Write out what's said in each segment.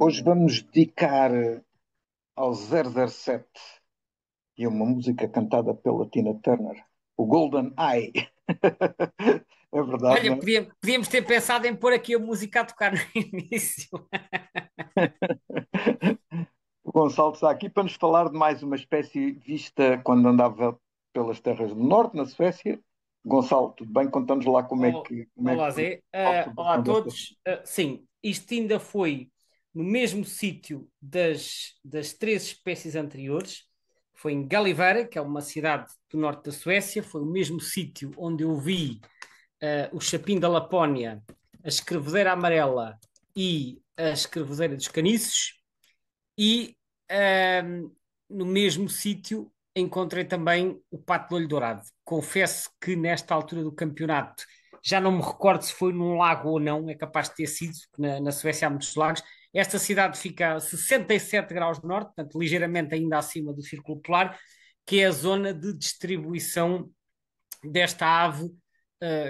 Hoje vamos dedicar ao 007 e a uma música cantada pela Tina Turner, o Golden Eye. É verdade, Olha, não é? podíamos ter pensado em pôr aqui a música a tocar no início. O Gonçalo está aqui para nos falar de mais uma espécie vista quando andava pelas terras do norte, na Suécia. Gonçalo, tudo bem? Conta-nos lá como é que Olá, foi Zé. a Olá a observação desta. todos. Sim, isto ainda foi no mesmo sítio das três espécies anteriores. Foi em Gallivare, que é uma cidade do norte da Suécia. Foi o mesmo sítio onde eu vi o chapim da Lapónia, a escrevedeira amarela e a escrevedeira dos caniços. E no mesmo sítio encontrei também o pato de olho dourado. Confesso que nesta altura do campeonato já não me recordo se foi num lago ou não, é capaz de ter sido, porque na Suécia há muitos lagos. Esta cidade fica a 67 graus de norte, portanto, ligeiramente ainda acima do Círculo Polar, que é a zona de distribuição desta ave,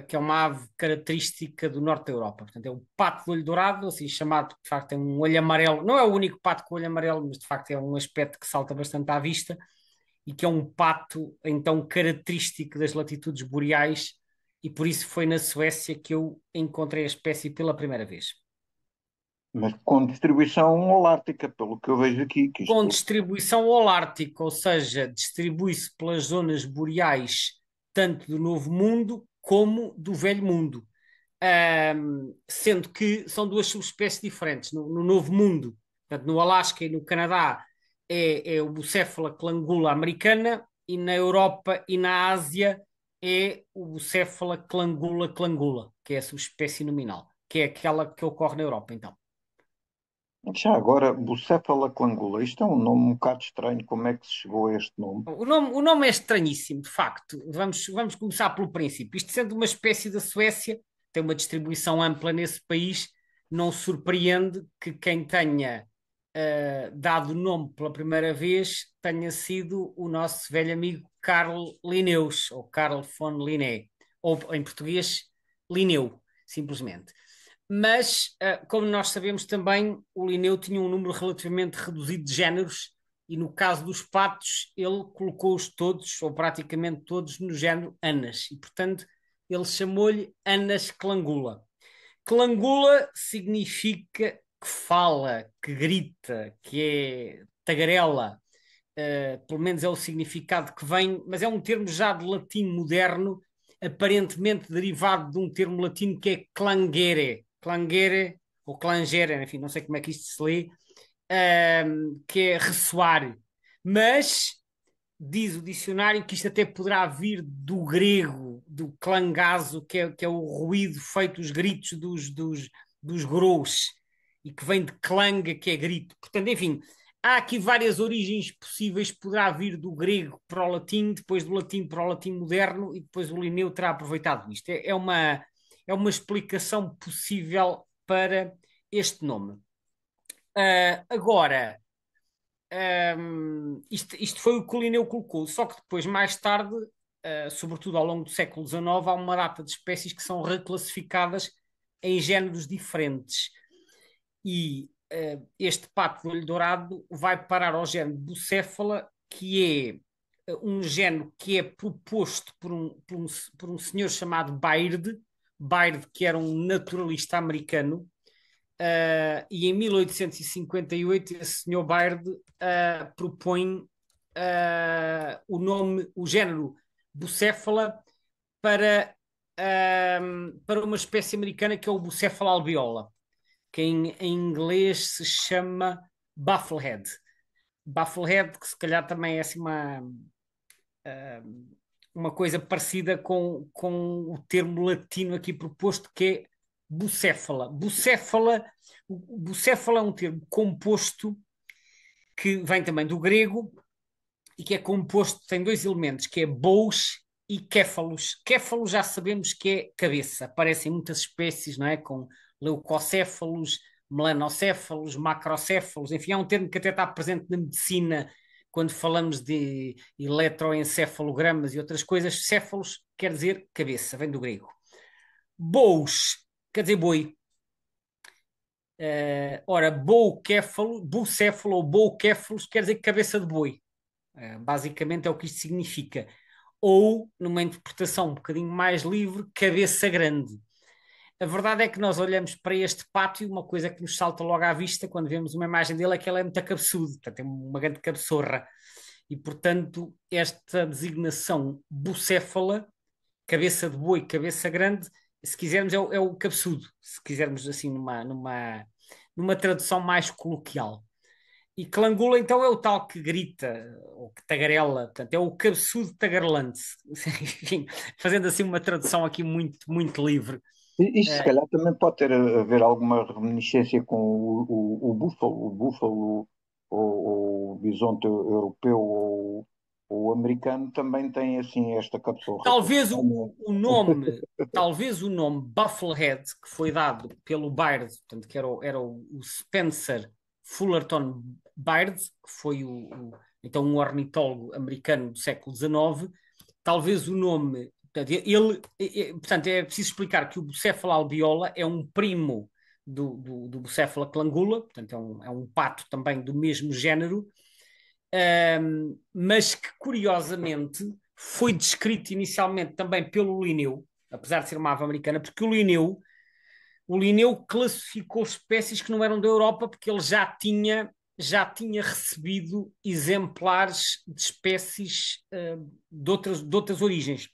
que é uma ave característica do norte da Europa. Portanto, é o pato de olho dourado, assim chamado, de facto, é um olho amarelo. Não é o único pato com olho amarelo, mas de facto é um aspecto que salta bastante à vista e que é um pato, então, característico das latitudes boreais, e por isso foi na Suécia que eu encontrei a espécie pela primeira vez. Mas com distribuição holártica, pelo que eu vejo aqui, que Com isto distribuição holártica, ou seja, distribui-se pelas zonas boreais tanto do Novo Mundo como do Velho Mundo. Sendo que são duas subespécies diferentes. No Novo Mundo, portanto, no Alasca e no Canadá, é o Bucéfala clangula americana, e na Europa e na Ásia é o Bucéfala clangula clangula, que é a subespécie nominal, que é aquela que ocorre na Europa, então. já agora, Bucéfala clangula, isto é um nome um bocado estranho, como é que se chegou a este nome? O nome é estranhíssimo, de facto. Vamos começar pelo princípio. Isto sendo uma espécie da Suécia, tem uma distribuição ampla nesse país, não surpreende que quem tenha dado o nome pela primeira vez tenha sido o nosso velho amigo Carl Linnaeus, ou Carl von Linné, ou em português, Linneu, simplesmente. Mas, como nós sabemos também, o Linneu tinha um número relativamente reduzido de géneros e no caso dos patos, ele colocou-os todos, ou praticamente todos, no género Anas. E, portanto, ele chamou-lhe Anas clangula. Clangula significa que fala, que grita, que é tagarela. Pelo menos é o significado que vem, mas é um termo já de latim moderno, aparentemente derivado de um termo latino que é clangere. Clangere, ou clangere, enfim, não sei como é que isto se lê, que é ressoar. Mas diz o dicionário que isto até poderá vir do grego, do clangazo, que é o ruído feito, os gritos dos grous, e que vem de clanger, que é grito. Portanto, enfim, há aqui várias origens possíveis, poderá vir do grego para o latim, depois do latim para o latim moderno, e depois o Linneu terá aproveitado isto. É uma explicação possível para este nome. Agora, isto foi o que o Linneu colocou, só que depois, mais tarde, sobretudo ao longo do século XIX, há uma data de espécies que são reclassificadas em géneros diferentes. E este pato de olho dourado vai parar ao género Bucéfala, que é um género que é proposto por um senhor chamado Baird, Baird, que era um naturalista americano, e em 1858 esse senhor Baird propõe o nome, o género Bucéfala para, para uma espécie americana que é o Bucéfala albeola, que em inglês se chama Bufflehead. Bufflehead, que se calhar também é assim uma coisa parecida com o termo latino aqui proposto, que é bucéfala. Bucéfala é um termo composto que vem também do grego e que é composto, tem dois elementos, que é bous e céfalos. Céfalos já sabemos que é cabeça. Aparecem muitas espécies, não é? Com leucocéfalos, melanocéfalos, macrocéfalos, enfim, é um termo que até está presente na medicina quando falamos de eletroencefalogramas e outras coisas. Céfalos quer dizer cabeça, vem do grego. Bous quer dizer boi. Ora, bucéfalo ou boucéfalos quer dizer cabeça de boi. Basicamente é o que isto significa. Ou, numa interpretação um bocadinho mais livre, cabeça grande. A verdade é que nós olhamos para este pato e uma coisa que nos salta logo à vista quando vemos uma imagem dele é que ele é muito cabeçudo, portanto, tem uma grande cabeçorra. E, portanto, esta designação bucéfala, cabeça de boi, cabeça grande, se quisermos, é o cabeçudo, se quisermos assim numa tradução mais coloquial. E Clangula, então, é o tal que grita, ou que tagarela, portanto, é o cabeçudo tagarelante. Enfim, fazendo assim uma tradução aqui muito, muito livre. Isto se calhar também pode ter a ver alguma reminiscência com o búfalo ou o bisonte europeu ou o americano também tem assim esta cabeçorra Talvez castanha. talvez o nome Bufflehead, que foi dado pelo Byrd, portanto, que era o Spencer Fullerton Byrd, que foi então um ornitólogo americano do século XIX, talvez o nome, portanto, portanto, é preciso explicar que o Bucephala albiola é um primo do Bucephala clangula, portanto, é um pato também do mesmo género, mas que curiosamente foi descrito inicialmente também pelo Linneu, apesar de ser uma ave americana, porque o Linneu classificou espécies que não eram da Europa, porque ele já tinha recebido exemplares de espécies de outras origens.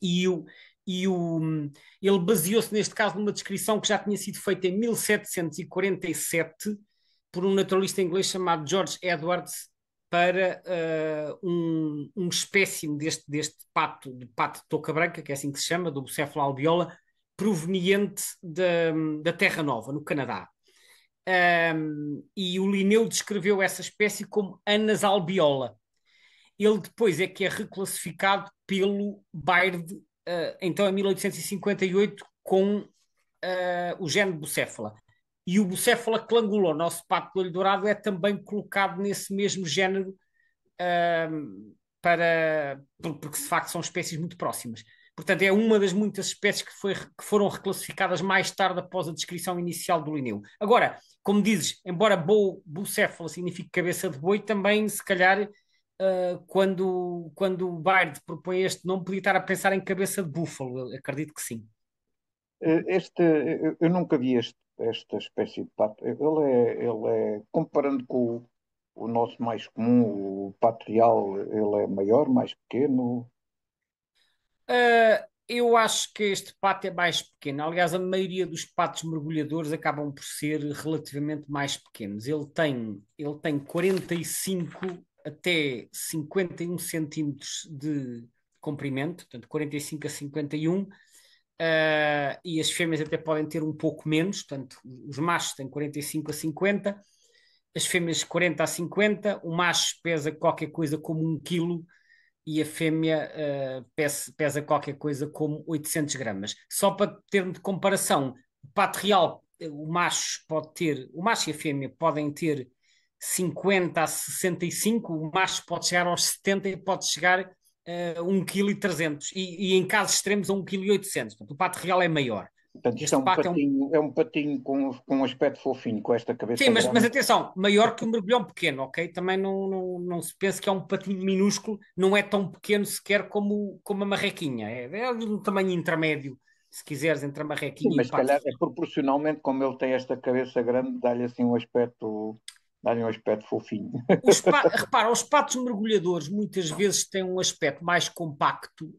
E, o, e o, ele baseou-se, neste caso, numa descrição que já tinha sido feita em 1747 por um naturalista inglês chamado George Edwards para um espécime deste pato, de pato de touca branca, que é assim que se chama, do Bucephala albiola, proveniente da Terra Nova, no Canadá. E o Linneu descreveu essa espécie como Anas albiola. Ele depois é que é reclassificado pelo Baird, então em 1858, com o género Bucéfala. E o Bucéfala clangula, o nosso pato de olho dourado, é também colocado nesse mesmo género, porque de facto são espécies muito próximas. Portanto, é uma das muitas espécies que foram reclassificadas mais tarde após a descrição inicial do Linneu. Agora, como dizes, embora bucéfala signifique cabeça de boi, também se calhar quando o Byrd propõe este nome, podia estar a pensar em cabeça de búfalo. Eu acredito que sim. Eu nunca vi esta espécie de pato. Comparando com o nosso mais comum, o pato real, ele é maior, mais pequeno. Eu acho que este pato é mais pequeno. Aliás, a maioria dos patos mergulhadores acabam por ser relativamente mais pequenos. Ele tem 45 até 51 centímetros de comprimento, portanto, 45 a 51. E as fêmeas até podem ter um pouco menos, portanto, os machos têm 45 a 50, as fêmeas 40 a 50, o macho pesa qualquer coisa como 1 quilo e a fêmea pesa qualquer coisa como 800 gramas. Só para termos de comparação, o pato real, o macho e a fêmea podem ter 50 a 65, o macho pode chegar aos 70 e pode chegar a 1,3 kg e em casos extremos a 1,8 kg. Portanto, o pato real é maior. Portanto, isto Este pato é um patinho com um aspecto fofinho, com esta Sim, cabeça mas grande. atenção, maior que um mergulhão pequeno, ok? Também não se pensa que é um patinho minúsculo, não é tão pequeno sequer como a marrequinha. É de um tamanho intermédio, se quiseres, entre a Sim, marrequinha e mas o se pato. calhar é proporcionalmente, como ele tem esta cabeça grande, dá-lhe um aspecto fofinho. Repara, os patos mergulhadores muitas vezes têm um aspecto mais compacto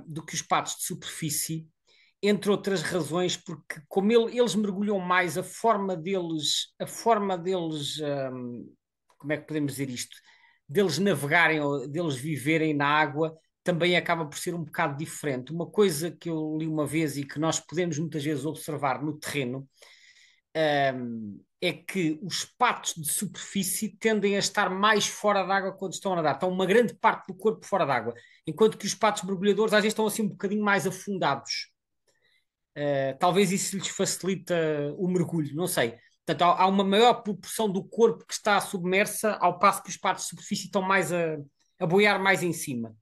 do que os patos de superfície, entre outras razões, porque como eles mergulham mais, a forma deles, como é que podemos dizer isto? Deles navegarem ou deles viverem na água também acaba por ser um bocado diferente. Uma coisa que eu li uma vez e que nós podemos muitas vezes observar no terreno é que os patos de superfície tendem a estar mais fora d'água quando estão a nadar. Estão uma grande parte do corpo fora d'água, enquanto que os patos mergulhadores às vezes estão assim um bocadinho mais afundados. Talvez isso lhes facilita o mergulho, não sei. Portanto, há uma maior proporção do corpo que está submersa, ao passo que os patos de superfície estão mais a boiar mais em cima.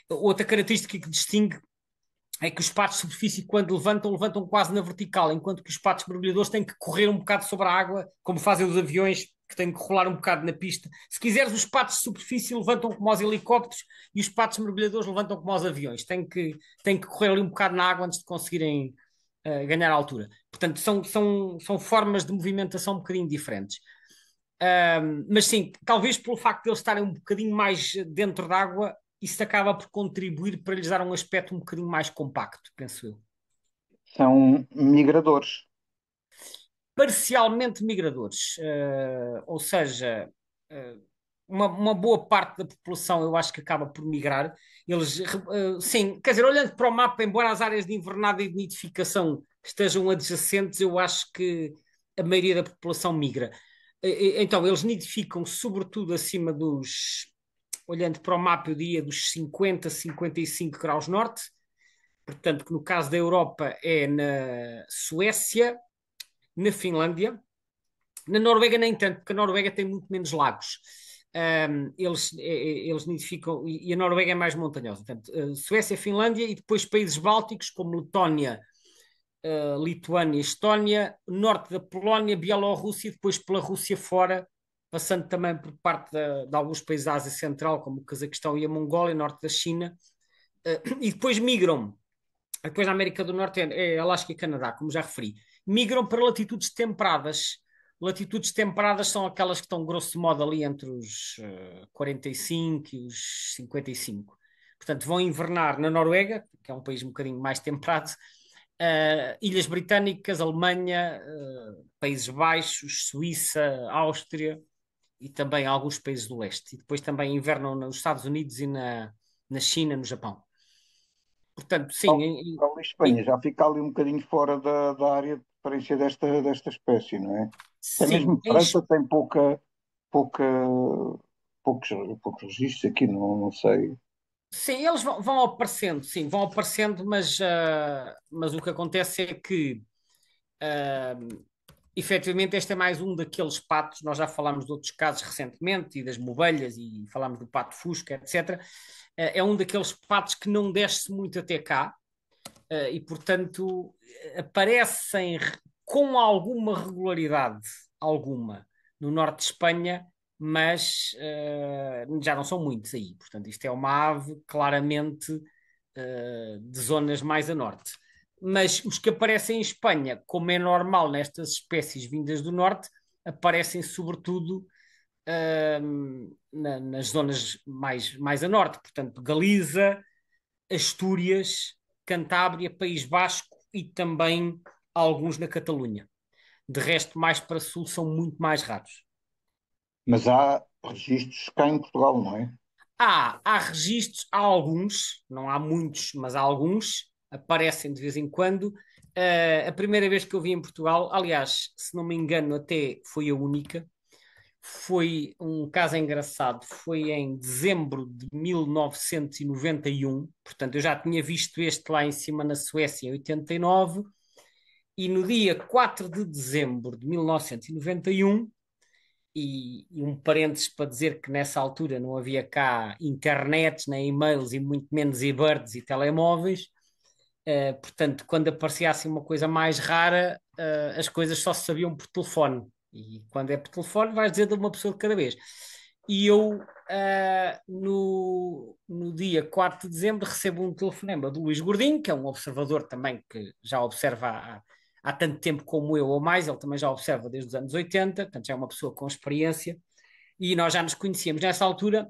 Outra característica que distingue é que os patos de superfície, quando levantam, levantam quase na vertical, enquanto que os patos mergulhadores têm que correr um bocado sobre a água, como fazem os aviões, que têm que rolar um bocado na pista. Se quiseres, os patos de superfície levantam como os helicópteros e os patos mergulhadores levantam como os aviões. Têm que correr ali um bocado na água antes de conseguirem ganhar altura. Portanto, são formas de movimentação um bocadinho diferentes. Mas sim, talvez pelo facto de eles estarem um bocadinho mais dentro d'água, isso acaba por contribuir para lhes dar um aspecto um bocadinho mais compacto, penso eu. São migradores. Parcialmente migradores, ou seja, uh, uma boa parte da população eu acho que acaba por migrar. Eles, sim, quer dizer, olhando para o mapa, embora as áreas de invernada e de nidificação estejam adjacentes, eu acho que a maioria da população migra. Então, eles nidificam sobretudo acima dos, olhando para o mapa, eu diria dos 50, 55 graus norte, portanto, que no caso da Europa é na Suécia, na Finlândia, na Noruega nem tanto, porque a Noruega tem muito menos lagos. Eles nidificam, e a Noruega é mais montanhosa. Portanto, Suécia, Finlândia e depois países bálticos como Letónia, Lituânia, Estónia, norte da Polónia, Bielorrússia e depois pela Rússia fora, passando também por parte de alguns países da Ásia Central, como o Cazaquistão e a Mongólia, norte da China, e depois migram. Depois na América do Norte é Alasca e Canadá, como já referi. Migram para latitudes temperadas. Latitudes temperadas são aquelas que estão, grosso modo, ali entre os 45 e os 55. Portanto, vão invernar na Noruega, que é um país um bocadinho mais temperado, Ilhas Britânicas, Alemanha, Países Baixos, Suíça, Áustria e também alguns países do leste. E depois também invernam nos Estados Unidos e na China, no Japão. Portanto, sim. A Espanha já fica ali um bocadinho fora da área de preferência desta espécie, não é? Até Sim, mesmo França tem pouca, poucos, poucos registros aqui, não sei. sim, eles vão aparecendo, sim, vão aparecendo, mas o que acontece é que efetivamente este é mais um daqueles patos, nós já falámos de outros casos recentemente, e das mobelhas, e falámos do pato fusca, etc. É um daqueles patos que não desce muito até cá, e portanto aparecem com alguma regularidade, alguma, no norte de Espanha, mas já não são muitos aí. Portanto, isto é uma ave claramente de zonas mais a norte. Mas os que aparecem em Espanha, como é normal nestas espécies vindas do norte, aparecem sobretudo nas zonas mais a norte, portanto, Galiza, Astúrias, Cantábria, País Basco e também alguns na Catalunha. De resto, mais para sul são muito mais raros. Mas há registros cá em Portugal, não é? Há registros, há alguns, não há muitos, mas há alguns, aparecem de vez em quando. A primeira vez que eu vi em Portugal, aliás, se não me engano, até foi a única, foi um caso engraçado, foi em dezembro de 1991, portanto eu já tinha visto este lá em cima na Suécia em 89, e no dia 4 de dezembro de 1991, e um parênteses para dizer que nessa altura não havia cá internet, nem e-mails e muito menos e-birds e telemóveis, portanto, quando aparecia assim uma coisa mais rara, as coisas só se sabiam por telefone. E quando é por telefone, vais dizer de uma pessoa de cada vez. E eu, no dia 4 de dezembro, recebo um telefonema do Luís Gordinho, que é um observador também que já observa há tanto tempo como eu ou mais, ele também já observa desde os anos 80, portanto já é uma pessoa com experiência, e nós já nos conhecíamos nessa altura,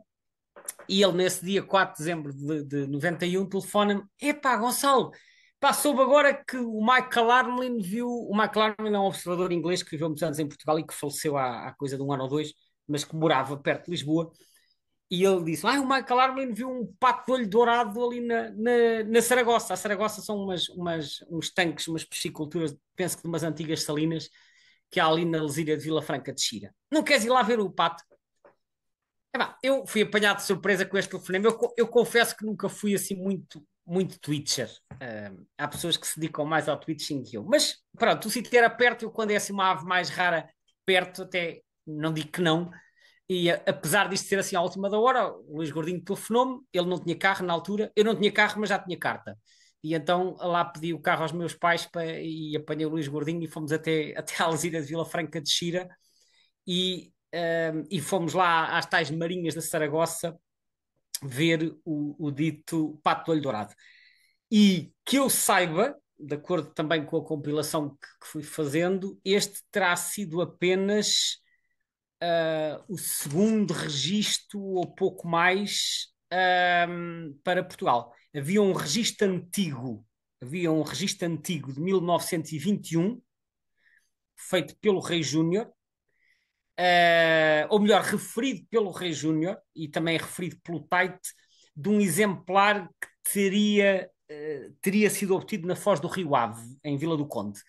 e ele nesse dia 4 de dezembro de 91 telefona-me, epá Gonçalo, pá, soube agora que o Michael Armelin viu, o Michael Armelin é um observador inglês que viveu muitos anos em Portugal e que faleceu há coisa de um ano ou dois, mas que morava perto de Lisboa, e ele disse: o Michael Armelin viu um pato de olho dourado ali na Saragossa. A Saragossa são uns tanques, umas pisciculturas, penso que de umas antigas salinas, que há ali na Lesíria de Vila Franca de Xira. Não queres ir lá ver o pato? Eu fui apanhado de surpresa com este telefonema. Eu confesso que nunca fui assim muito Twitcher. Há pessoas que se dedicam mais ao Twitching que eu. Mas pronto, o sítio era perto. Eu, quando é assim uma ave mais rara perto, até não digo que não. E apesar disto ser assim à última da hora, o Luís Gordinho telefonou-me. Ele não tinha carro na altura. Eu não tinha carro, mas já tinha carta. e então lá pedi o carro aos meus pais e apanhei o Luís Gordinho e fomos até à Alzira de Vila Franca de Xira e fomos lá às tais marinhas da Saragossa ver o dito pato do olho dourado. E que eu saiba, de acordo também com a compilação que fui fazendo, este terá sido apenas o segundo registro ou pouco mais para Portugal. Havia um registro antigo de 1921, feito pelo Rei Júnior, ou melhor, referido pelo Rei Júnior e também referido pelo Taite, de um exemplar que teria sido obtido na Foz do Rio Ave, em Vila do Conde.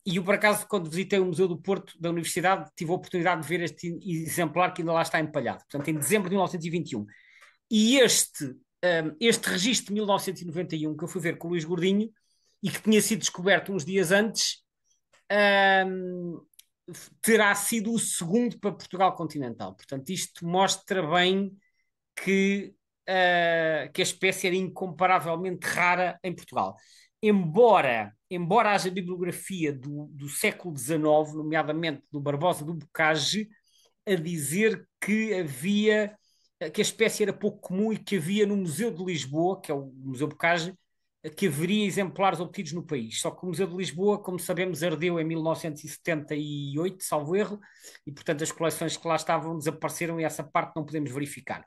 E eu, por acaso, quando visitei o Museu do Porto da Universidade, tive a oportunidade de ver este exemplar que ainda lá está empalhado, portanto, em dezembro de 1921. E este registro de 1991 que eu fui ver com o Luís Gordinho e que tinha sido descoberto uns dias antes, terá sido o segundo para Portugal continental. Portanto, isto mostra bem que a espécie era incomparavelmente rara em Portugal. Embora haja bibliografia do século XIX, nomeadamente do Barbosa do Bocage, a dizer que a espécie era pouco comum e que havia no Museu de Lisboa, que é o Museu Bocage, que haveria exemplares obtidos no país. Só que o Museu de Lisboa, como sabemos, ardeu em 1978, salvo erro, e portanto as coleções que lá estavam desapareceram e essa parte não podemos verificar.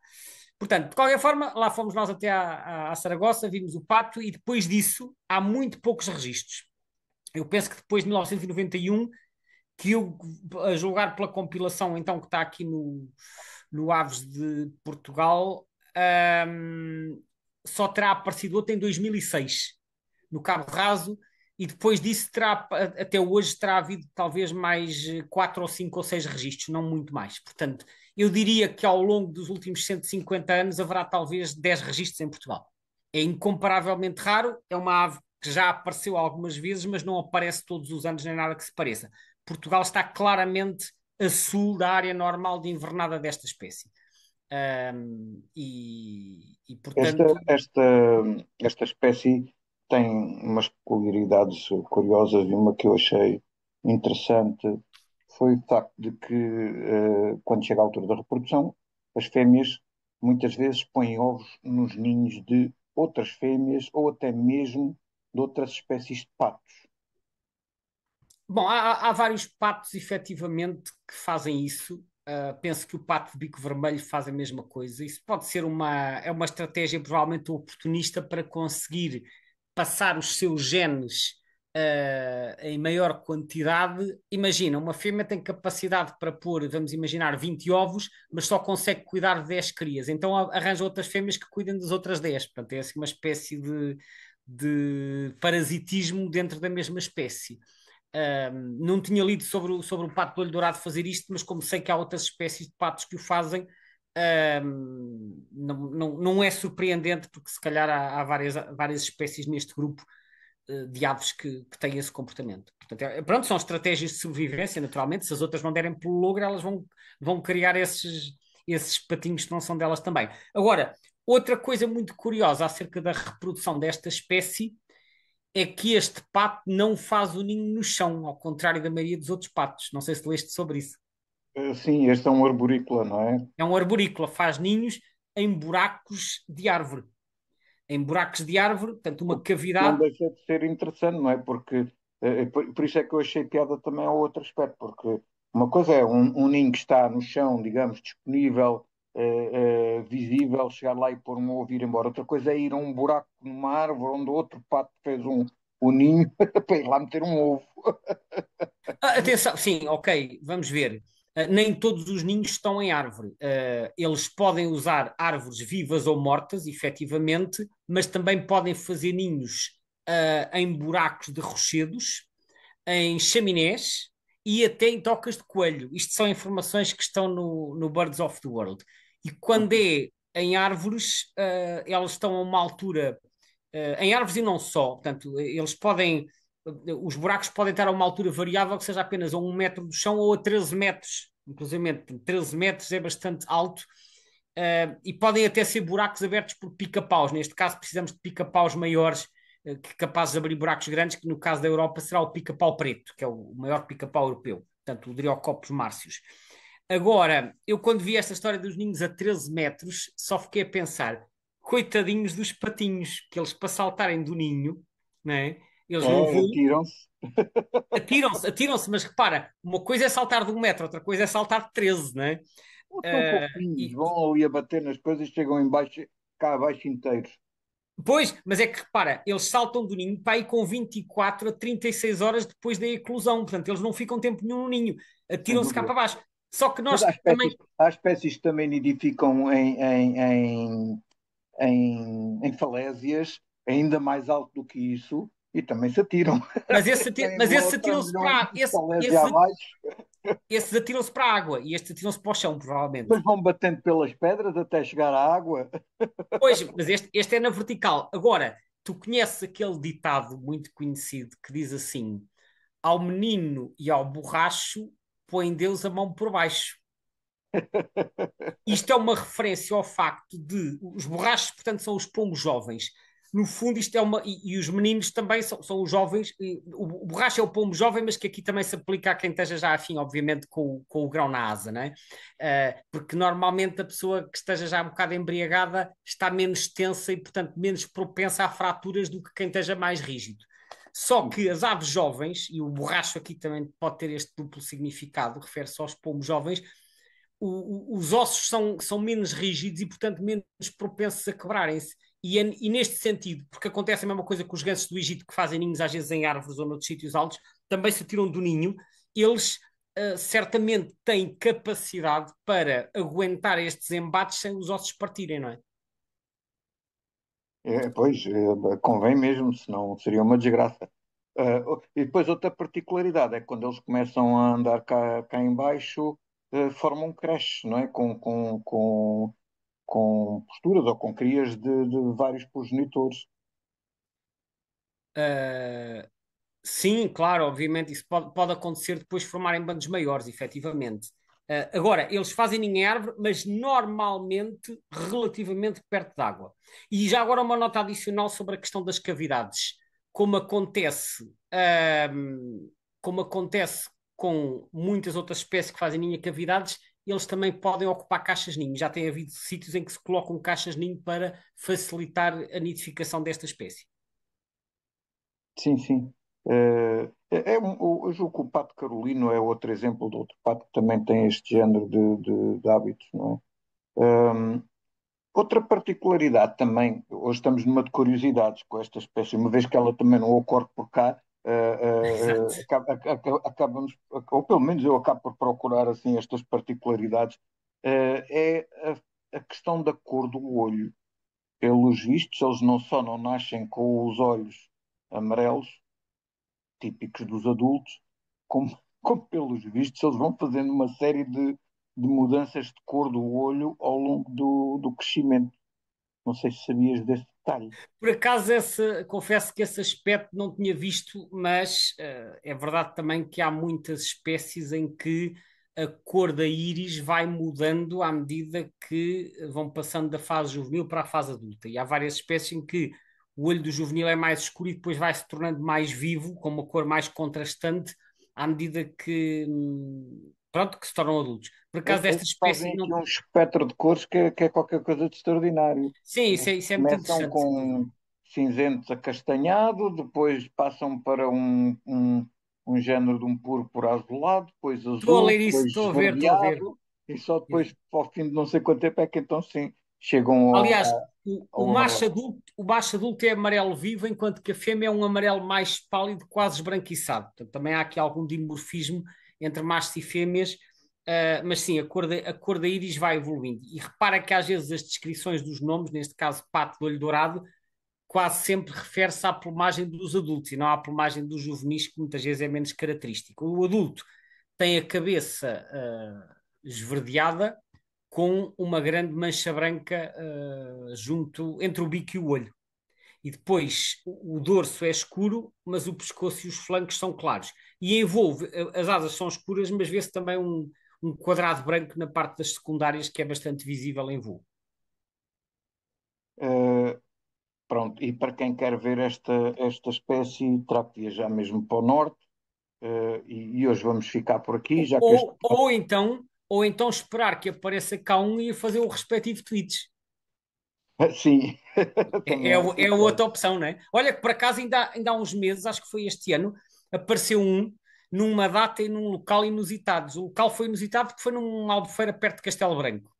Portanto, de qualquer forma, lá fomos nós até à Saragossa, vimos o pato e depois disso há muito poucos registros. Eu penso que depois de 1991, que eu, a julgar pela compilação então que está aqui no Aves de Portugal, só terá aparecido outro em 2006, no Cabo Raso, e depois disso até hoje terá havido talvez mais 4 ou 5 ou 6 registros, não muito mais. Portanto, eu diria que ao longo dos últimos 150 anos haverá talvez 10 registros em Portugal. É incomparavelmente raro, é uma ave que já apareceu algumas vezes, mas não aparece todos os anos nem nada que se pareça. Portugal está claramente a sul da área normal de invernada desta espécie. Esta, Portanto, esta, esta espécie tem umas peculiaridades curiosas e uma que eu achei interessante foi o facto de que, quando chega a altura da reprodução, as fêmeas muitas vezes põem ovos nos ninhos de outras fêmeas ou até mesmo de outras espécies de patos. bom, há vários patos efetivamente que fazem isso. Penso que o pato de bico vermelho faz a mesma coisa. Isso pode ser é uma estratégia provavelmente oportunista para conseguir passar os seus genes em maior quantidade. Imagina, uma fêmea tem capacidade para pôr, vamos imaginar, 20 ovos, mas só consegue cuidar de 10 crias. Então arranja outras fêmeas que cuidem das outras 10. Portanto, é assim uma espécie de parasitismo dentro da mesma espécie. Não tinha lido sobre o pato do olho dourado fazer isto, mas como sei que há outras espécies de patos que o fazem, não é surpreendente, porque se calhar há várias espécies neste grupo de aves que têm esse comportamento. Portanto, pronto, são estratégias de sobrevivência, naturalmente. Se as outras não derem pelo logro, elas vão criar esses patinhos que não são delas também. Agora, outra coisa muito curiosa acerca da reprodução desta espécie é que este pato não faz o ninho no chão, ao contrário da maioria dos outros patos. Não sei se leste sobre isso. Sim, este é um arborícola, não é? É um arborícola, faz ninhos em buracos de árvore. Em buracos de árvore, portanto, uma Não cavidade. deixa de ser interessante, não é? Porque por isso é que eu achei piada também ao outro aspecto, porque uma coisa é um ninho que está no chão, digamos, disponível, visível, chegar lá e pôr um ovo e ir embora. Outra coisa é ir a um buraco numa árvore onde outro pato fez um ninho para ir lá meter um ovo. Atenção, sim, ok, vamos ver. Nem todos os ninhos estão em árvore. Eles podem usar árvores vivas ou mortas, efetivamente, mas também podem fazer ninhos em buracos de rochedos, em chaminés e até em tocas de coelho. Isto são informações que estão no Birds of the World. E quando é em árvores, elas estão a uma altura, em árvores e não só, portanto, os buracos podem estar a uma altura variável, que seja apenas a 1 metro do chão ou a 13 metros. Inclusive, 13 metros é bastante alto e podem até ser buracos abertos por pica-paus. Neste caso, precisamos de pica-paus maiores, capazes de abrir buracos grandes, que no caso da Europa será o pica-pau preto, que é o maior pica-pau europeu, portanto, o Dryocopos marcius. Agora, eu quando vi esta história dos ninhos a 13 metros, só fiquei a pensar, coitadinhos dos patinhos, que eles para saltarem do ninho, né, eles não É, voam, atiram-se. atiram-se, mas repara, uma coisa é saltar de 1 metro, outra coisa é saltar de 13, né? Ou são Uh, fofinhos, e, vão ali a bater nas coisas e chegam em baixo, cá abaixo inteiros. Pois, mas é que repara, eles saltam do ninho para aí com 24 a 36 horas depois da eclosão, portanto, eles não ficam tempo nenhum no ninho, Sem atiram-se cá dúvida. para baixo. Só que Mas nós também, há espécies que também nidificam em falésias ainda mais alto do que isso e também se atiram. Vêm mas lá esses atiram-se trambolhões para de falésia abaixo, esses atiram-se para a água e estes atiram-se para o chão, provavelmente. depois vão batendo pelas pedras até chegar à água. Pois, mas este é na vertical. Agora, tu conheces aquele ditado muito conhecido que diz assim: ao menino e ao borracho põe Deus a mão por baixo. Isto é uma referência ao facto de os borrachos, portanto, são os pombos jovens. No fundo, isto é uma. E os meninos também são os jovens. O borracho é o pombo jovem, mas que aqui também se aplica a quem esteja já afim, obviamente, com o grão na asa, né? Porque normalmente a pessoa que esteja já um bocado embriagada está menos tensa e, portanto, menos propensa a fraturas do que quem esteja mais rígido. Só que as aves jovens, e o borracho aqui também pode ter este duplo significado, refere-se aos pombos jovens, os ossos são menos rígidos e, portanto, menos propensos a quebrarem-se. E neste sentido, porque acontece a mesma coisa com os gansos do Egito, que fazem ninhos às vezes em árvores ou noutros sítios altos, também se tiram do ninho, eles certamente têm capacidade para aguentar estes embates sem os ossos partirem, não é? Pois, convém mesmo, senão seria uma desgraça. E depois outra particularidade é que quando eles começam a andar cá em baixo, formam creches, não é? Com posturas ou com crias de vários progenitores. Uh, Sim, claro, obviamente, isso pode acontecer depois de formarem bandos maiores, efetivamente. Agora, eles fazem ninho em árvore, mas normalmente relativamente perto d'água. E já agora uma nota adicional sobre a questão das cavidades. Como acontece, como acontece com muitas outras espécies que fazem ninho em cavidades, eles também podem ocupar caixas ninho. Já tem havido sítios em que se colocam caixas ninho para facilitar a nidificação desta espécie. Sim, sim. Eu julgo que o pato carolino é outro exemplo de outro pato que também tem este género de hábitos, não é? Outra particularidade também, hoje estamos numa de curiosidades com esta espécie, uma vez que ela também não ocorre por cá, Exato. acabamos, ou pelo menos eu acabo por procurar assim estas particularidades, é a questão da cor do olho. Pelos vistos, eles não só não nascem com os olhos amarelos, típicos dos adultos, como, como pelos vistos, eles vão fazendo uma série de mudanças de cor do olho ao longo do crescimento. Não sei se sabias desse detalhe. Por acaso, confesso que esse aspecto não tinha visto, mas é verdade também que há muitas espécies em que a cor da íris vai mudando à medida que vão passando da fase juvenil para a fase adulta. E há várias espécies em que o olho do juvenil é mais escuro e depois vai se tornando mais vivo, com uma cor mais contrastante, à medida pronto, que se tornam adultos. Por acaso, desta Eles espécie, fazem aqui não... um espectro de cores que é qualquer coisa de extraordinário. Sim, Eles isso é muito começam interessante, sem dúvida. com cinzentos acastanhado, depois passam para um género de um púrpura azulado, depois Estou a azul, ler isso, depois estou a ver. esverdeado, e só depois, ao fim de não sei quanto tempo, é que então sim, chegam Aliás, ao amarelo. o macho adulto é amarelo vivo, enquanto que a fêmea é um amarelo mais pálido, quase esbranquiçado. Portanto, também há aqui algum dimorfismo entre machos e fêmeas, mas sim, a cor da íris vai evoluindo. E repara que às vezes as descrições dos nomes, neste caso pato de olho dourado, quase sempre refere-se à plumagem dos adultos e não à plumagem dos juvenis, que muitas vezes é menos característico. O adulto tem a cabeça esverdeada, com uma grande mancha branca junto entre o bico e o olho. E depois o dorso é escuro, mas o pescoço e os flancos são claros. E envolve, as asas são escuras, mas vê-se também um um quadrado branco na parte das secundárias que é bastante visível em voo. Eh, Pronto, e para quem quer ver esta espécie, terá que viajar mesmo para o norte. E hoje vamos ficar por aqui, já que este. Ou então esperar que apareça cá um e fazer o respectivo tweets. Sim, É, também é, é um é hipótese. outra opção, não é? Olha que por acaso ainda há uns meses, acho que foi este ano, apareceu um numa data e num local inusitados. O local foi inusitado porque foi numa albufeira perto de Castelo Branco,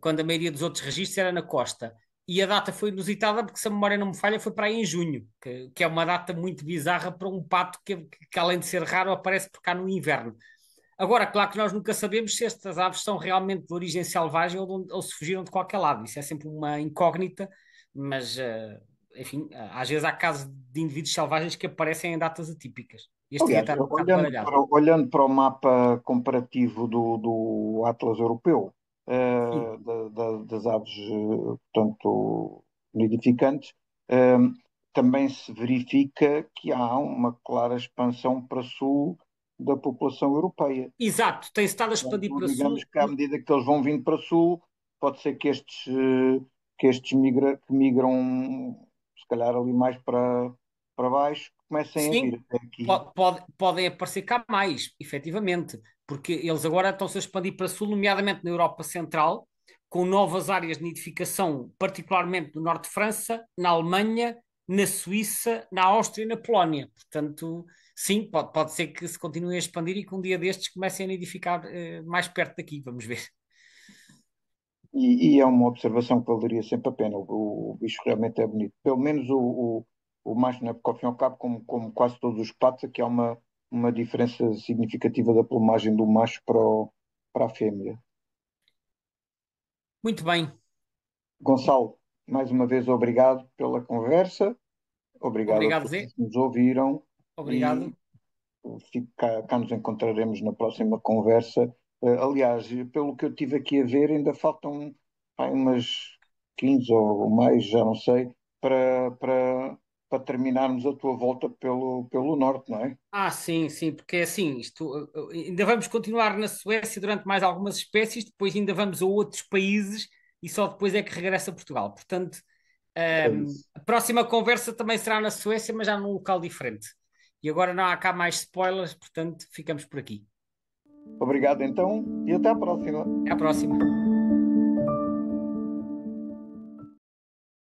quando a maioria dos outros registros era na costa. E a data foi inusitada porque, se a memória não me falha, foi para aí em junho, que é uma data muito bizarra para um pato que, além de ser raro, aparece por cá no inverno. Agora, claro que nós nunca sabemos se estas aves são realmente de origem selvagem ou se fugiram de qualquer lado. Isso é sempre uma incógnita, mas, enfim, às vezes há casos de indivíduos selvagens que aparecem em datas atípicas. Este devia Aliás, estar um bocado baralhado. olhando para o mapa comparativo do Atlas Europeu, Sim, das aves, portanto, nidificantes, também se verifica que há uma clara expansão para sul da população europeia. exato, tem-se estado a expandir Portanto, para digamos sul. que à medida que eles vão vindo para sul, pode ser que migram, se calhar ali mais para baixo, comecem a vir Sim, até aqui. podem aparecer cá mais, efetivamente, porque eles agora estão-se a expandir para sul, nomeadamente na Europa Central, com novas áreas de nidificação, particularmente no norte de França, na Alemanha, na Suíça, na Áustria e na Polónia. Portanto, sim, pode ser que se continuem a expandir e que um dia destes comecem a nidificar mais perto daqui, vamos ver. E é uma observação que valeria sempre a pena. O bicho realmente é bonito. Pelo menos o macho, né? Porque ao fim e ao cabo, como quase todos os patos, aqui há uma diferença significativa da plumagem do macho para a fêmea. Muito bem, Gonçalo, mais uma vez obrigado pela conversa, obrigado a obrigado, todos Zé, que nos ouviram e obrigado. cá nos encontraremos na próxima conversa. Aliás, pelo que eu tive aqui a ver, ainda faltam umas 15 ou mais, já não sei, para terminarmos a tua volta pelo norte, não é? Sim, sim, porque é assim, ainda vamos continuar na Suécia durante mais algumas espécies, depois ainda vamos a outros países e só depois é que regressa a Portugal. Portanto, É isso. a próxima conversa também será na Suécia, mas já num local diferente. E agora não há cá mais spoilers, portanto, ficamos por aqui. Obrigado então e até à próxima. Até à próxima.